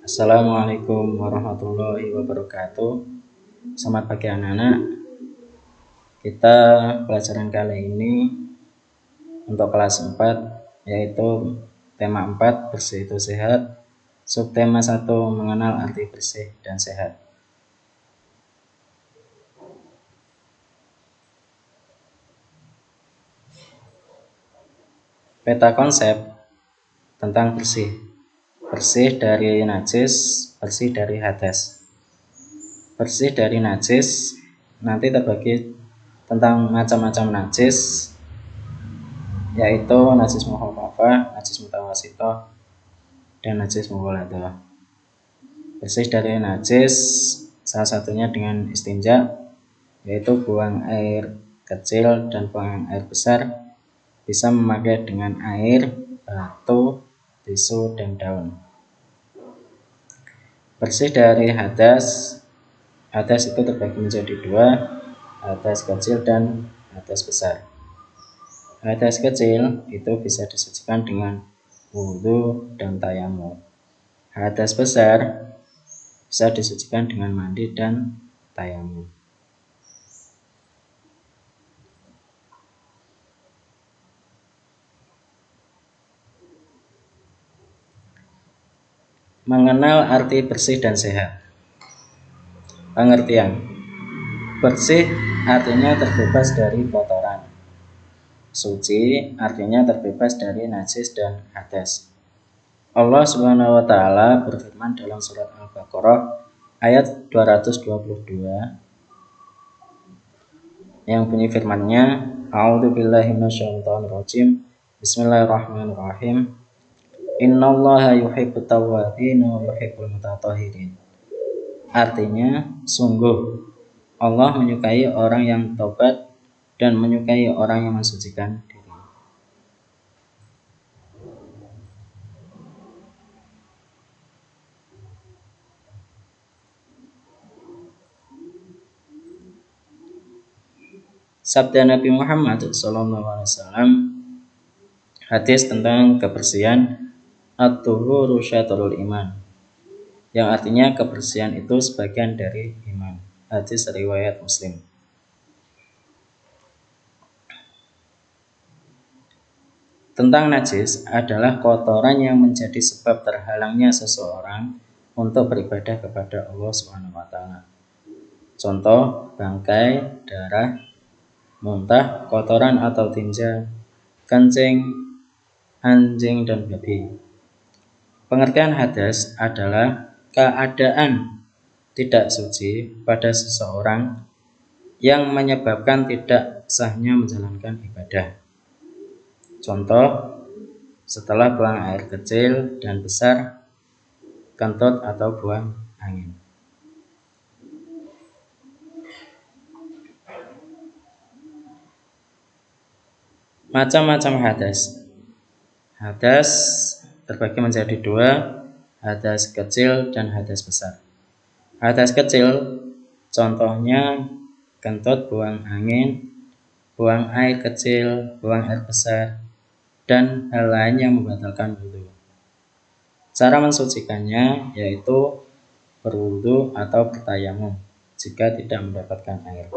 Assalamualaikum warahmatullahi wabarakatuh. Selamat pagi anak-anak. Kita pelajaran kali ini untuk kelas 4 yaitu tema 4 bersih itu sehat, subtema 1 mengenal arti bersih dan sehat. Peta konsep tentang bersih. Bersih dari najis, bersih dari hadas. Bersih dari najis nanti terbagi tentang macam-macam najis, yaitu najis mukhafafah, najis mutawasithah, dan najis mughalathah. Bersih dari najis salah satunya dengan istinja, yaitu buang air kecil dan buang air besar bisa memakai dengan air, batu, tisu, dan daun. Bersih dari hadas, hadas itu terbagi menjadi dua, hadas kecil dan hadas besar. Hadas kecil itu bisa disajikan dengan wudhu dan tayamum. Hadas besar bisa disajikan dengan mandi dan tayamum. Mengenal arti bersih dan sehat. Pengertian. Bersih artinya terbebas dari kotoran. Suci artinya terbebas dari najis dan hadas. Allah Subhanahu wa taala berfirman dalam surat Al-Baqarah ayat 222 yang bunyi firman-Nya, A'udzubillahi minasyaitonirrajim. Bismillahirrahmanirrahim. Innallaha yuhibbut tawwabin wa yuhibbul mutatahhirin. Artinya, sungguh Allah menyukai orang yang taubat dan menyukai orang yang mensucikan diri. Sabda Nabi Muhammad SAW, hadis tentang kebersihan, at-tuhuru syatrul iman, yang artinya kebersihan itu sebagian dari iman. Hadis riwayat Muslim. Tentang najis adalah kotoran yang menjadi sebab terhalangnya seseorang untuk beribadah kepada Allah SWT. Contoh, bangkai, darah, muntah, kotoran atau tinja, kencing, anjing, dan babi. Pengertian hadas adalah keadaan tidak suci pada seseorang yang menyebabkan tidak sahnya menjalankan ibadah. Contoh, setelah buang air kecil dan besar, kentut atau buang angin. Macam-macam hadas. Hadas terbagi menjadi dua, hadas kecil dan hadas besar. Hadas kecil contohnya kentut, buang angin, buang air kecil, buang air besar, dan hal lain yang membatalkan wudhu. Cara mensucikannya yaitu berwudhu atau bertayamum jika tidak mendapatkan air.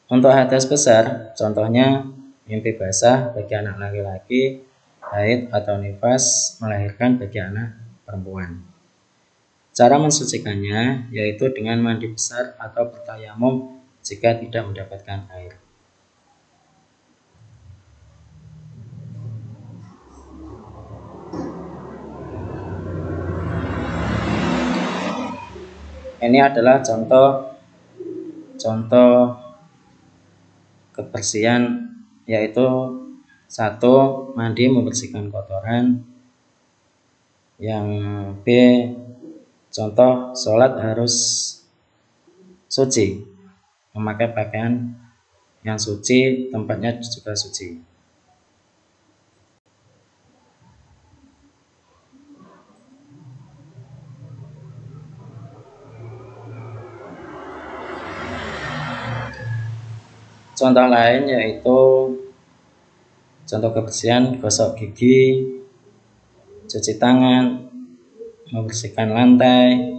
Untuk hadas besar, contohnya mimpi basah bagi anak laki-laki, haid atau nifas melahirkan bagi anak perempuan. Cara mensucikannya yaitu dengan mandi besar atau bertayamum jika tidak mendapatkan air. Ini adalah contoh kebersihan, yaitu 1. Mandi membersihkan kotoran. Yang B, contoh sholat harus suci, memakai pakaian yang suci, tempatnya juga suci. Contoh lain yaitu contoh kebersihan, gosok gigi, cuci tangan, membersihkan lantai,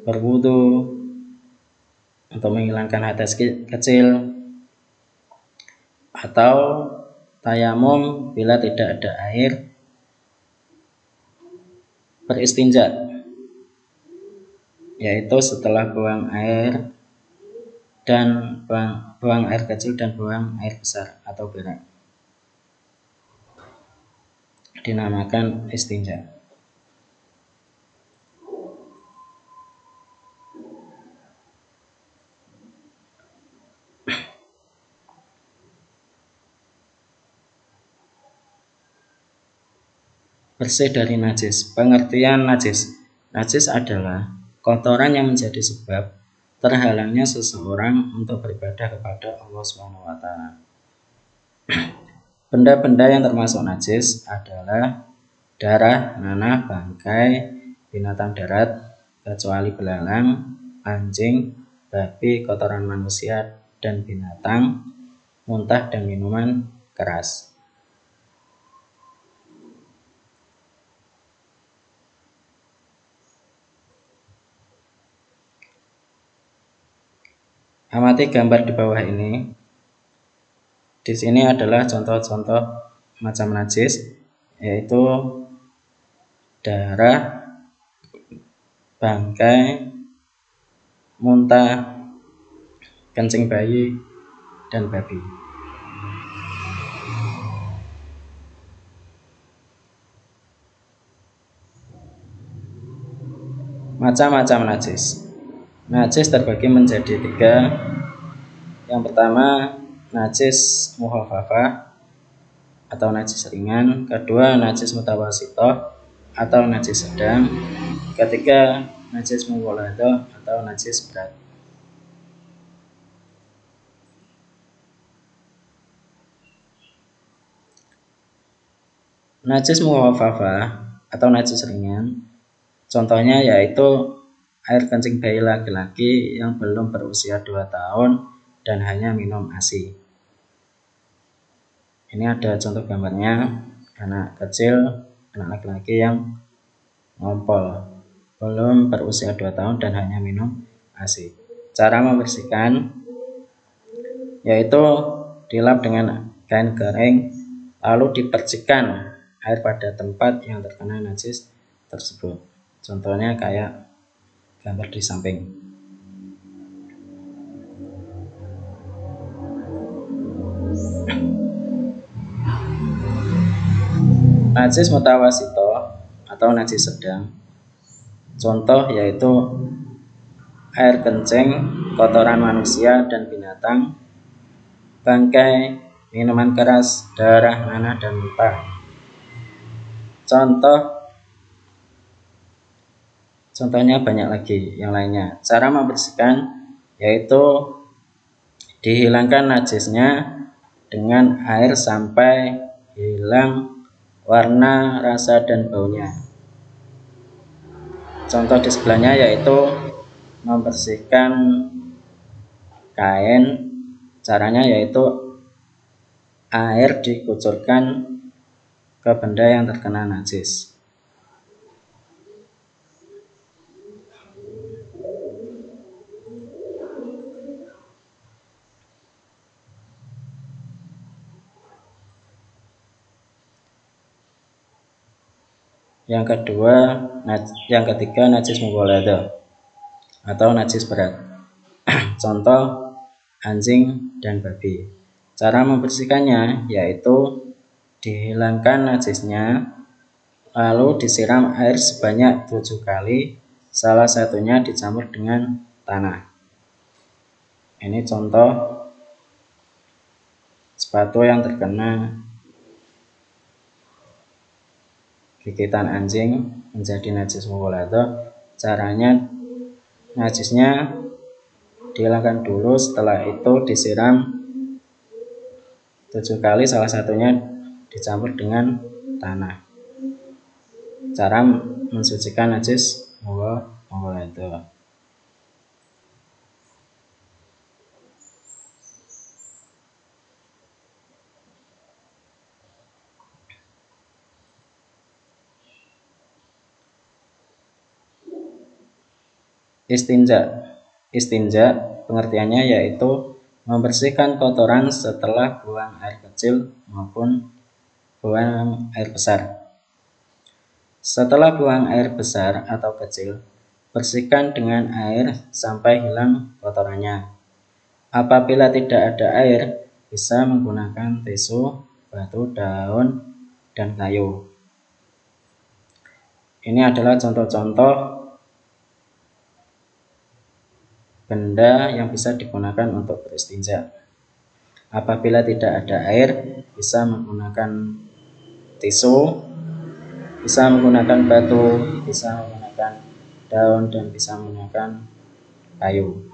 berwudu, untuk menghilangkan hadas kecil, atau tayamum bila tidak ada air, beristinja, yaitu setelah buang air dan buang air kecil dan buang air besar atau berak, dinamakan istinja. Bersih dari najis. Pengertian najis. Najis adalah kotoran yang menjadi sebab terhalangnya seseorang untuk beribadah kepada Allah SWT. Benda-benda yang termasuk najis adalah darah, nanah, bangkai, binatang darat, kecuali belalang, anjing, babi, kotoran manusia dan binatang, muntah dan minuman keras. Amati gambar di bawah ini. Di sini adalah contoh-contoh macam najis, yaitu darah, bangkai, muntah, kencing bayi, dan babi. Macam-macam najis. Najis terbagi menjadi 3. Yang pertama, najis mukhafafah atau najis ringan. Kedua, najis mutawasithah atau najis sedang. Ketiga, najis mughalladzah atau najis berat. Najis mukhafafah atau najis ringan, contohnya yaitu air kencing bayi laki-laki yang belum berusia 2 tahun dan hanya minum ASI. Ini ada contoh gambarnya, anak kecil, anak laki-laki yang ngompol, belum berusia 2 tahun dan hanya minum ASI. Cara membersihkan yaitu dilap dengan kain kering, lalu dipercikkan air pada tempat yang terkena najis tersebut. Contohnya kayak gambar di samping. Najis mutawasithah atau najis sedang, contoh yaitu air kencing, kotoran manusia dan binatang, bangkai, minuman keras, darah, nanah, dan muntah. Contohnya banyak lagi yang lainnya. Cara membersihkan yaitu dihilangkan najisnya dengan air sampai hilang warna, rasa, dan baunya. Contoh di sebelahnya yaitu membersihkan kain. Caranya yaitu air dikucurkan ke benda yang terkena najis. Yang ketiga najis mughalladzah atau najis berat. Contoh anjing dan babi. Cara membersihkannya yaitu dihilangkan najisnya, lalu disiram air sebanyak 7 kali, salah satunya dicampur dengan tanah. Ini contoh sepatu yang terkena gigitan anjing menjadi najis mughalladzah. Caranya najisnya dihilangkan dulu, setelah itu disiram 7 kali, salah satunya dicampur dengan tanah. Cara mensucikan najis mughalladzah. Istinja. Istinja pengertiannya yaitu membersihkan kotoran setelah buang air kecil maupun buang air besar. Setelah buang air besar atau kecil, bersihkan dengan air sampai hilang kotorannya. Apabila tidak ada air, bisa menggunakan tisu, batu, daun, dan kayu. Ini adalah contoh-contoh benda yang bisa digunakan untuk beristinja. Apabila tidak ada air, bisa menggunakan tisu, bisa menggunakan batu, bisa menggunakan daun, dan bisa menggunakan kayu.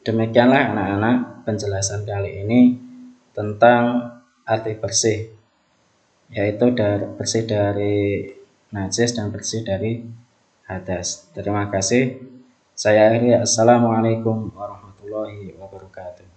Demikianlah anak-anak penjelasan kali ini tentang arti bersih, yaitu bersih dari najis dan bersih dari hadas. Terima kasih. Saya akhiri. Assalamualaikum warahmatullahi wabarakatuh.